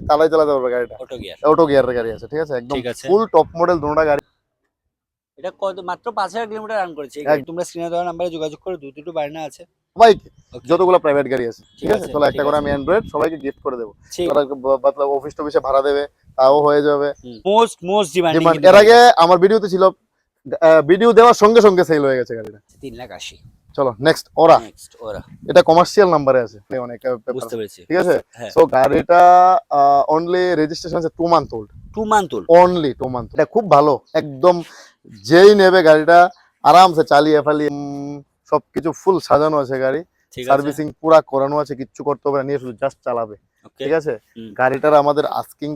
চালাই চালাতে পারবে গাড়িটা। অটো গিয়ারের গাড়ি আছে, ঠিক আছে, একদম ফুল টপ মডেল দুটোটা গাড়ি। এটা কত মাত্র 5000 কিলোমিটার রান করেছে। তোমরা স্ক্রিনে দেওয়া নাম্বারে যোগাযোগ করে দুটো বায়না আছে সবাইকে, যতগুলো প্রাইভেট গাড়ি আছে, ঠিক আছে। চলো একটা করে আমি অ্যান্ড্রয়েড সবাইকে গিফট করে দেবো। মতলব অফিস টফিসে ভাড়া দেবে, তাও হয়ে যাবে। Most demanding. এর আগে আমার ভিডিওতে ছিল, ভিডিও দেওয়ার সঙ্গে সঙ্গে সেল হয়ে গেছে গাড়িটা, 3,80,000। চলো নেক্সট ওরা। এটা কমার্শিয়াল নাম্বারে আছে, অনেক বুঝতে পেরেছি, ঠিক আছে। সো গাড়িটা অনলি রেজিস্ট্রেশন আছে 2 month old. 2 month old, only 2 month. এটা খুব ভালো, একদম যেই নেবে গাড়িটা আরামসে চালিয়ে ফালিয়ে, সবকিছু ফুল সাজানো আছে গাড়ি, সার্ভিসিং পুরা করানো আছে, কিচ্ছু করতে হবে না, নিয়ে শুধু জাস্ট চালাবে, ঠিক আছে। গাড়িটার আমাদের আস্কিং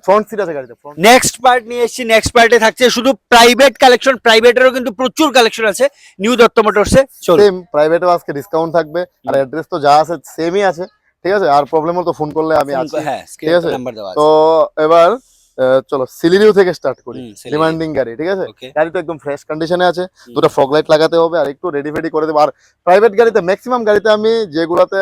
ফ্রন্ট সিট আছে গাড়িতে। নেক্সট পার্ট নিয়ে এসেছি। নেক্সট পার্টে থাকছে শুধু প্রাইভেট কালেকশন। প্রাইভেটেরও কিন্তু প্রচুর কালেকশন আছে নিউ দত্ত মোটরসে। সেম প্রাইভেটেও আজকে ডিসকাউন্ট থাকবে, আর অ্যাড্রেস তো যা আছে সেমই আছে, ঠিক আছে। আর প্রবলেম হলে তো ফোন করলে আমি আছি, ঠিক আছে। তো এবার চলো সিলিরিও থেকে স্টার্ট করি। ডিমান্ডিং গাড়ি, ঠিক আছে। গাড়ি তো একদম ফ্রেশ কন্ডিশনে আছে, দুটো ফগ লাইট লাগাতে হবে আর একটু রেডি ফেডি করে দেবো। আর প্রাইভেট গাড়িতে ম্যাক্সিমাম গাড়িতে আমি যেগুলোতে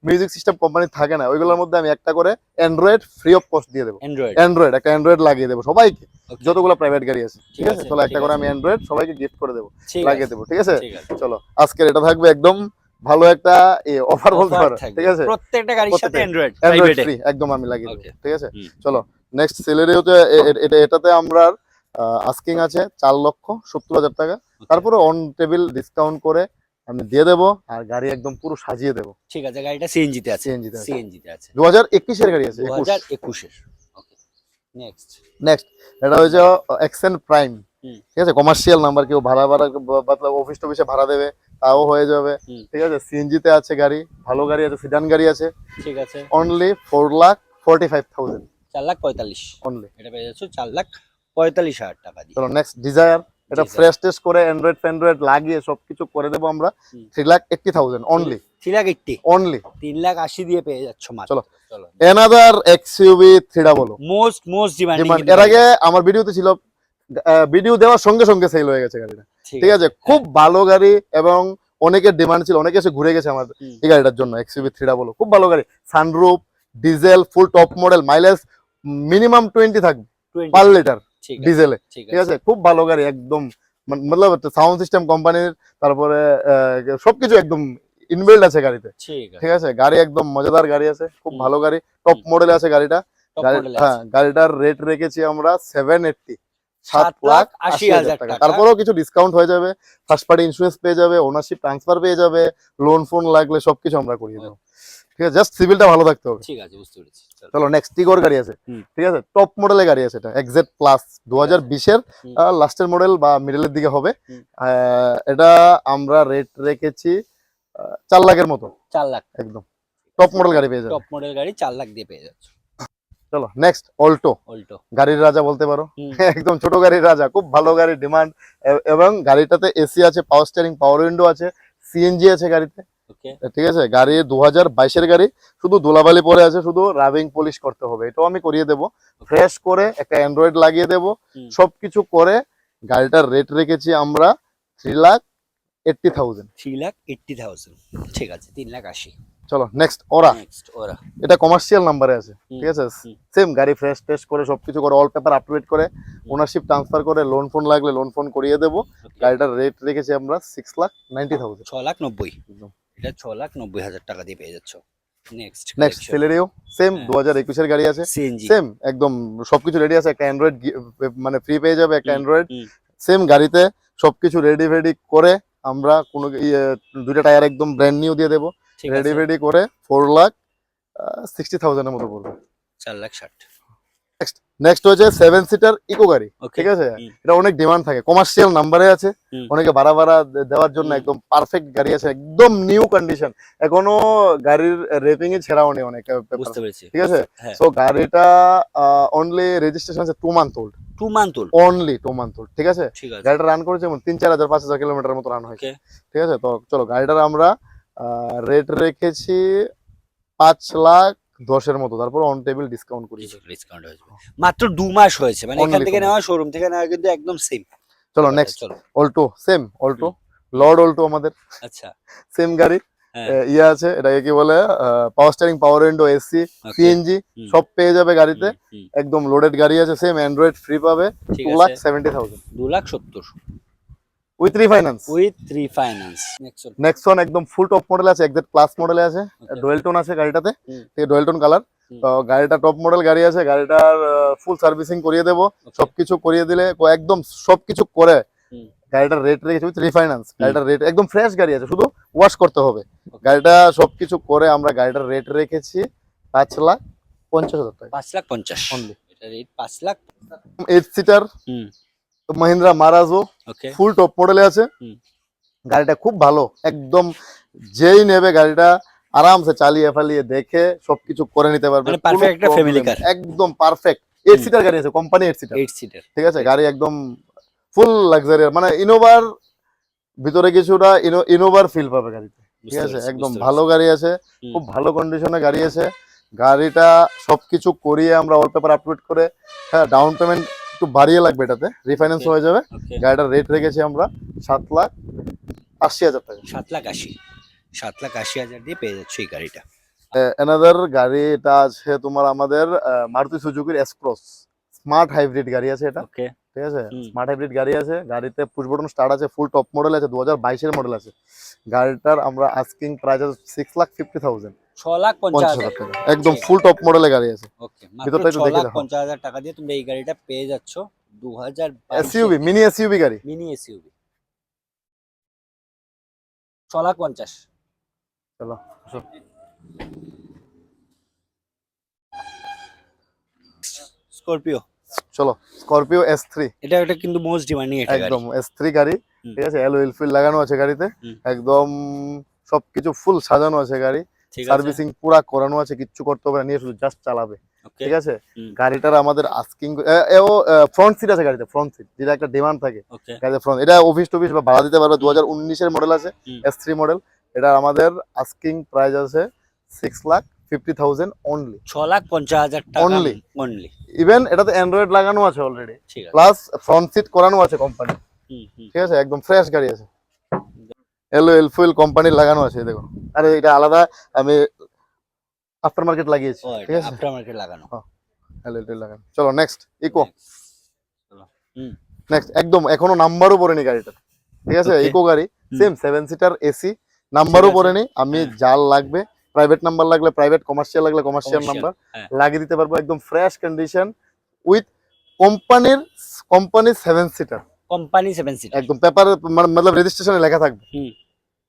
মিউজিক সিস্টেম কোম্পানি থাকে না, ওইগুলোর মধ্যে আমি একটা করে অ্যান্ড্রয়েড ফ্রি অফ কস্ট দিয়ে দেবো। অ্যান্ড্রয়েড একটা অ্যান্ড্রয়েড লাগিয়ে দেবো সবাইকে, যতগুলো প্রাইভেট গাড়ি আছে, ঠিক আছে। চলো একটা করে আমি অ্যান্ড্রয়েড সবাইকে গিফট করে দেবো, লাগিয়ে দেবো, ঠিক আছে। চলো আজকের এটা থাকবে একদম ভালো একটা অফার বলতে পারো, ঠিক আছে। প্রত্যেকটা গাড়ির সাথে অ্যান্ড্রয়েড ফ্রি একদম আমি লাগিয়ে দেবো, ঠিক আছে। চলো নেক্সট স্যালারি হচ্ছে এটাতে আমরা আস্কিং আছে 4,70,000 টাকা। তারপরে অন টেবিল ডিসকাউন্ট করে আমি দিয়ে দেবো, আর গাড়ি একদম পুরো সাজিয়ে দেবো, ঠিক আছে। গাড়িটা সিএনজি তে আছে, সিএনজি তে আছে 2021 এর গাড়ি আছে, 2021 এর। ওকে নেক্সট এটা হচ্ছে এক্সেন প্রাইম, ঠিক আছে। কমার্শিয়াল নাম্বার, কেউ ভাড়া মতলব অফিস টফিসে ভাড়া দেবে, তাও হয়ে যাবে, ঠিক আছে। সিএনজি তে আছে গাড়ি, ভালো গাড়ি আছে, সিডান গাড়ি আছে, ঠিক আছে। Only 4,45,000, 4,45,000 only. এটা পেয়ে যাচ্ছ 4,45,000 টাকা দিয়ে। চলো নেক্সট ডিজায়ার। এটা ফ্রেশ টেস্ট করে অ্যান্ড্রয়েড ফ্যান্ড্রয়েড লাগিয়ে সবকিছু করে দেবো আমরা, 3,80,000 অনলি। 3,80,000 অনলি, 3,80,000 দিয়ে পেয়ে যাচ্ছ মাত্র। চলো অ্যানাদার এক্সইউভি 300 মোস্ট ডিমান্ডিং। এর আগে আমার ভিডিওতে ছিল, ভিডিও দেওয়ার সঙ্গে সঙ্গে সেল হয়ে গেছে গাড়িটা, ঠিক আছে। খুব ভালো গাড়ি এবং অনেকের ডিমান্ড ছিল, অনেকে এসে ঘুরে গেছে আমাদের এই গাড়িটার জন্য। এক্সইউভি 300 খুব ভালো গাড়ি, sunroof, diesel, full top model, mileage minimum 20 থাকবে পার লিটার ডিজেলে, ঠিক আছে। খুব ভালো গাড়ি একদম, মতলব সাউন্ড সিস্টেম কোম্পানির, তারপরে সবকিছু একদম ইনবিল্ড আছে গাড়িতে, ঠিক আছে। গাড়ি একদম মজাদার গাড়ি আছে, খুব ভালো গাড়ি, টপ মডেল আছে গাড়িটা। হ্যাঁ, গাড়িটার রেট রেখেছি আমরা 780, 7,80,000 টাকা। তারপরেও কিছু ডিসকাউন্ট হয়ে যাবে, ফার্স্ট পার্টি ইন্স্যুরেন্স পেয়ে যাবে, ওনারশিপ ট্রান্সফার পেয়ে যাবে, লোন ফোন লাগলে সবকিছু আমরা করিয়ে দেবো, ঠিক আছে। জাস্ট সিভিলটা ভালো থাকতে হবে, ঠিক আছে, বুঝতে পেরেছি। চলো নেক্সট টিগর গাড়ি আছে, ঠিক আছে। টপ মডেলের গাড়ি আছে, এটা এক্সজেড প্লাস 2020 এর লাস্টের মডেল বা মিডলের দিকে হবে। এটা আমরা রেট রেখেছি 4 লাখের মতো, 4 লাখ একদম টপ মডেল গাড়ি পেয়ে যাবে। টপ মডেল গাড়ি 4 লাখ দিয়ে পেয়ে যাচ্ছে। চলো নেক্সট অল্টো। গাড়ির রাজা বলতে পারো, একদম ছোট গাড়ির রাজা, খুব ভালো গাড়ি ডিমান্ড, এবং গাড়িটাতে এসি আছে, পাওয়ার স্টিয়ারিং, পাওয়ার উইন্ডো আছে, সিএনজি আছে গাড়িতে, ঠিক আছে। গাড়ি 2022 এর গাড়ি, শুধু ধুলাবালি পরে আছে, শুধু রাবিং পলিশ করতে হবে, এটাও আমি করিয়ে দেবো, ফ্রেশ করে একটা অ্যান্ড্রয়েড লাগিয়ে দেবো, সবকিছু করে। গাড়িটার রেট রেখেছি আমরা 3,80,000, 3,80,000, ঠিক আছে। 3,80,000। চলো নেক্সট ওরা। এটা কমার্শিয়াল নাম্বারে আছে, ঠিক আছে। সেম গাড়ি ফ্রেশ টেস্ট করে সবকিছু করে, অল পেপার আপডেট করে, ওনারশিপ ট্রান্সফার করে, লোন ফোন লাগলে লোন ফোন করিয়ে দেবো। গাড়িটার রেট রেখেছি আমরা 6,90,000, 6,90,000। এটা 6,90,000 টাকা দিয়ে পেয়ে যাচ্ছ। নেক্সট সেলেরিও সেম 2021 এর গাড়ি আছে, সেম একদম সবকিছু রেডি আছে, একটা অ্যান্ড্রয়েড মানে ফ্রি পেয়ে যাবে, একটা অ্যান্ড্রয়েড। সেম গাড়িতে সবকিছু রেডি ফেডি করে আমরা কোনো দুইটা টায়ার একদম ব্র্যান্ড নিউ দিয়ে দেবো, রেডি ফেডি করে 4,60,000 এর মতো পড়বে, 4,60,000। নেক্সট হচ্ছে 7 সিটার ইকো গাড়ি, ঠিক আছে। এটা অনেক ডিমান্ড থাকে, কমার্শিয়াল নাম্বারে আছে, অনেকে ভাড়া ভাড়া দেওয়ার জন্য একদম পারফেক্ট গাড়ি আছে, একদম নিউ কন্ডিশন, এখনো গাড়ির রেটিং এ ছেড়াও নেই অনেক, বুঝতে পেরেছি, ঠিক আছে। সো গাড়িটা অনলি রেজিস্ট্রেশন আছে 2 month old, 2 month old, only 2 month old, ঠিক আছে। গাড়িটা রান করেছে 3-4 হাজার 5,000 কিলোমিটার মতো রান হয়েছে, ঠিক আছে। তো চলো গাড়িটার আমরা রেট রেখেছি 5,10,000 এর মতো, তারপর অন টেবিল ডিসকাউন্ট করি, ডিসকাউন্ট হয়েছে মাত্র 2 মাস হয়েছে, মানে এখান থেকে নেওয়া, শোরুম থেকে নেওয়া কিন্তু একদম সেম। চলো next Alto, same Alto, Lord Alto আমাদের, আচ্ছা। সেম গাড়ি, হ্যাঁ। ইয়ে আছে, এটাকে কি বলে, power steering, power window, AC, Okay. CNG hmm. সব পেয়ে যাবে গাড়িতে। হুম, একদম লোডেড গাড়ি আছে, সেম অ্যান্ড্রয়েড ফ্রি পাবে, ঠিক 2,70,000 2,70,000 with refinance. With refinance. Nexon একদম ফুল টপ মডেল আছে, এক্সাক্ট প্লাস মডেলে আছে, Okay. ডুয়েল টোন আছে গাড়িটাতে, হুম। ঠিক আছে, ডুয়েল টোন কালার। হুম। তো গাড়িটা টপ মডেল গাড়ি আছে, গাড়িটার ফুল সার্ভিসিং করিয়ে দেবো, সবকিছু করিয়ে দিলে একদম সবকিছু করে হুম। গাড়িটার রেট রেখেছি উইথ রিফাইন্যান্স। গাড়িটার রেট একদম ফ্রেশ গাড়ি আছে, শুধু ওয়াশ করতে হবে। গাড়িটা সবকিছু করে আমরা গাড়িটার রেট রেখেছি 5,50,000 টাকা 5,50,000 অনলি। এটা রেট 5,00,000। 8 সিটার হুম। মহিন্দ্রা মারাজো, ওকে। ফুল টপ মডেলে আছে। হুম। গাড়িটা খুব ভালো, একদম যেই নেবে গাড়িটা আরামসে চালিয়ে ফালিয়ে দেখে সবকিছু করে নিতে পারবে, মানে perfect একটা family car। একদম পারফেক্ট। 8 সিটার গাড়ি আছে, কোম্পানি 8 সিটার, 8 সিটার। ঠিক আছে, গাড়ি একদম ফুল লাক্সারি, মানে ইনোভার ভিতরে কিছুটা ইনোভার ফিল পাবে গাড়িতে, ঠিক আছে, একদম ভালো গাড়ি আছে, খুব ভালো কন্ডিশনে গাড়ি আছে। গাড়িটা সবকিছু করিয়ে আমরা অল পেপার আপলোড করে, হ্যাঁ, ডাউন পেমেন্ট একটু বাড়িয়ে লাগবে, এটাতে রিফাইন্যান্স Okay. হয়ে যাবে। ওকে। গাড়িটার রেট রেখেছি আমরা 7,80,000 টাকা। 7,80,000 দিয়ে পেয়ে যাচ্ছে এই গাড়িটা। অ্যানাদার গাড়ি এটা আছে তোমার আমাদের মারুতি সুজুকির এস-ক্রস, স্মার্ট হাইব্রিড গাড়ি আছে এটা, ওকে। ঠিক আছে, হুম। স্মার্ট হাইব্রিড গাড়ি আছে। গাড়িতে পুশ বাটন স্টার্ট আছে, ফুল টপ মডেল আছে, 2022 এর মডেল আছে। গাড়িটার আমরা আস্কিং প্রাইস আছে 6,50,000 6,50,000 টাকা, একদম ফুল টপ মডেলের গাড়ি আছে। ওকে। ভিতরটা একটু দেখে দেখো। 6,50,000 টাকা দিয়ে তোমরা এই গাড়িটা পেয়ে যাচ্ছ 2022 এসইউভি, মিনি এসইউভি গাড়ি। Mini SUV 6,50,000। চলো আসো। স্করপিও। চলো স্করপিও S3, এটা কিন্তু মোস্ট ডিমান্ডিং একটা গাড়ি। একদম S3 গাড়ি, হুম। ঠিক আছে, অ্যালুই হুইল লাগানো আছে গাড়িতে, হুম। একদম সবকিছু ফুল সাজানো আছে গাড়ি, ঠিক আছে। সার্ভিসিং পুরা করানো আছে, কিচ্ছু করতে হবে না, নিয়ে শুধু জাস্ট চালাবে, ওকে। ঠিক আছে। হুম। গাড়িটার আমাদের আস্কিং ও ফ্রন্ট সিট আছে গাড়িতে, ফ্রন্ট সিট যেটা একটা ডিমান্ড থাকে ওকে। গাড়িতে, ফ্রন্ট, এটা অফিস টফিস বা ভাড়া দিতে পারবে। 2019 এর মডেল আছে, হুম। S3 model. এটা আমাদের আস্কিং প্রাইস আছে 6,50,000 অনলি। 6,50,000 টাকা Only। অনলি। ইভেন এটাতে অ্যান্ড্রয়েড লাগানো আছে অলরেডি, ঠিক আছে। প্লাস ফ্রন্ট সিট করানো আছে কোম্পানি, হুম, হুম। ঠিক আছে, একদম ফ্রেশ গাড়ি আছে, এলফুইল কোম্পানির লাগানো আছে, এই দেখো। আরে এটা আলাদা, আমি আফটার মার্কেট লাগিয়েছি, ও, ঠিক এটা আছে, আফটার মার্কেট লাগানো। এলফুইল লাগানো। চলো নেক্সট ইকো। চলো। হুম। নেক্সট একদম এখনো নাম্বারও পড়েনি গাড়িটা, ঠিক আছে, Okay. ইকো গাড়ি, হুম। সেম 7 সিটার এসি, নাম্বারও আছে। পড়েনি। আমি হ্যাঁ। যার লাগবে, প্রাইভেট নাম্বার লাগলে প্রাইভেট, কমার্শিয়াল লাগলে কমার্শিয়াল Commercial, নাম্বার হ্যাঁ। লাগিয়ে দিতে পারবো, একদম ফ্রেশ কন্ডিশন উইথ কোম্পানির 7 সিটার, কোম্পানি 7 সিটার। একদম পেপার মানে রেজিস্ট্রেশনে লেখা থাকবে, হুম।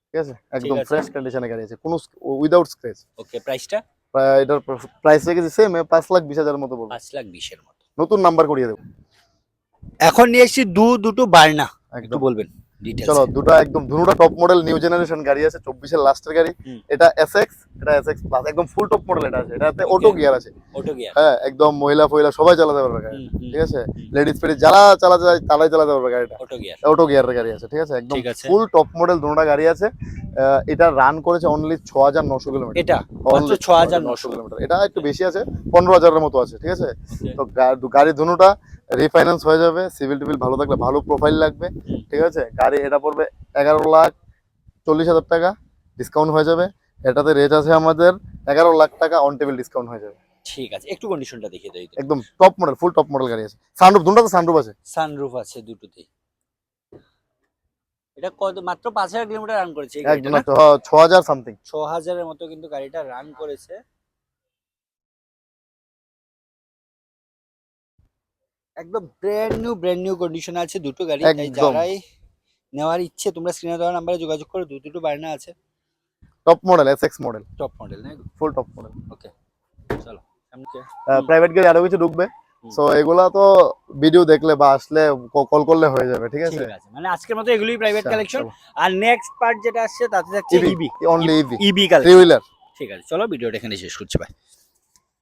ঠিক আছে, একদম আছে। ফ্রেশ কন্ডিশনে গাড়ি আছে, কোনো উইদাউট স্ক্র্যাচ। ওকে, প্রাইসটা এটার প্রাইস রেখেছি সেম 5,20,000 মতো বলবো, 5,20,000 এর মতো। নতুন নাম্বার করিয়ে দেবো এখন নিয়ে এসেছি দুটো বার্না, একটু একদম। বলবেন ডিটেইলস। চলো দুটা একদম দুটোটা টপ মডেল নিউ জেনারেশন গাড়ি আছে, 24 এর লাস্টের গাড়ি। হুম। এটা এসএক্স, এটা এসএক্স প্লাস, একদম ফুল টপ মডেল এটা আছে, এটাতে অটো গিয়ার আছে, অটো গিয়ার। হ্যাঁ, একদম মহিলা ফহিলা সবাই চালাতে পারবে গাড়ি, ঠিক আছে, লেডিস ফেডিস যারা চালাতে চায় তারাই চালাতে পারবে গাড়িটা, অটো গিয়ার। অটো গিয়ারের গাড়ি আছে, ঠিক আছে, একদম ঠিক আছে। ফুল টপ মডেল দুটোটা গাড়ি আছে। এটা রান করেছে অনলি 6,900 কিলোমিটার, এটা মাত্র 6,900 কিলোমিটার, এটা একটু বেশি আছে, 15,000 এর মতো আছে, ঠিক আছে। তো গাড়ি দুটোটা রিফাইন্যান্স হয়ে যাবে, সিভিল টিভিল ভালো থাকলে, ভালো প্রোফাইল লাগবে, ঠিক আছে। গাড়ি এটা পড়বে 11,40,000 টাকা, ডিসকাউন্ট হয়ে যাবে। এটাতে রেট আছে আমাদের 11,00,000 টাকা, অন টেবিল ডিসকাউন্ট হয়ে যাবে। ঠিক আছে, একটু কন্ডিশনটা দেখিয়ে দাও। একদম top model, full top model গাড়ি আছে, সানরুফ, দুটোতে সানরুফ আছে, সানরুফ আছে দুটোতেই। এটা কত, মাত্র 5,000 কিলোমিটার রান করেছে এই গাড়িটা একদম না? 6,000 সামথিং। 6,000 এর মতো কিন্তু গাড়িটা রান করেছে। একদম ব্র্যান্ড নিউ কন্ডিশন আছে দুটো গাড়ি। তাই একদম। যারাই নেওয়ার ইচ্ছে তোমরা স্ক্রিনে দেওয়া নাম্বারে যোগাযোগ করো। দুটো বার্না আছে, top model, SX model, top model না? Full top model. ওকে, চলো সামনে। প্রাইভেট গাড়ি আরো কিছু ঢুকবে, সো এগুলা তো ভিডিও দেখলে বা আসলে কল করলে হয়ে যাবে, ঠিক আছে। ঠিক আছে, মানে আজকের মতো এগুলোই প্রাইভেট আচ্ছা, কালেকশন। চলো। আর নেক্সট পার্ট যেটা আসছে তাতে থাকছে EV, only EV, EV three collection. Wheeler. ঠিক আছে, চলো ভিডিওটা এখানে শেষ করছি, বাই।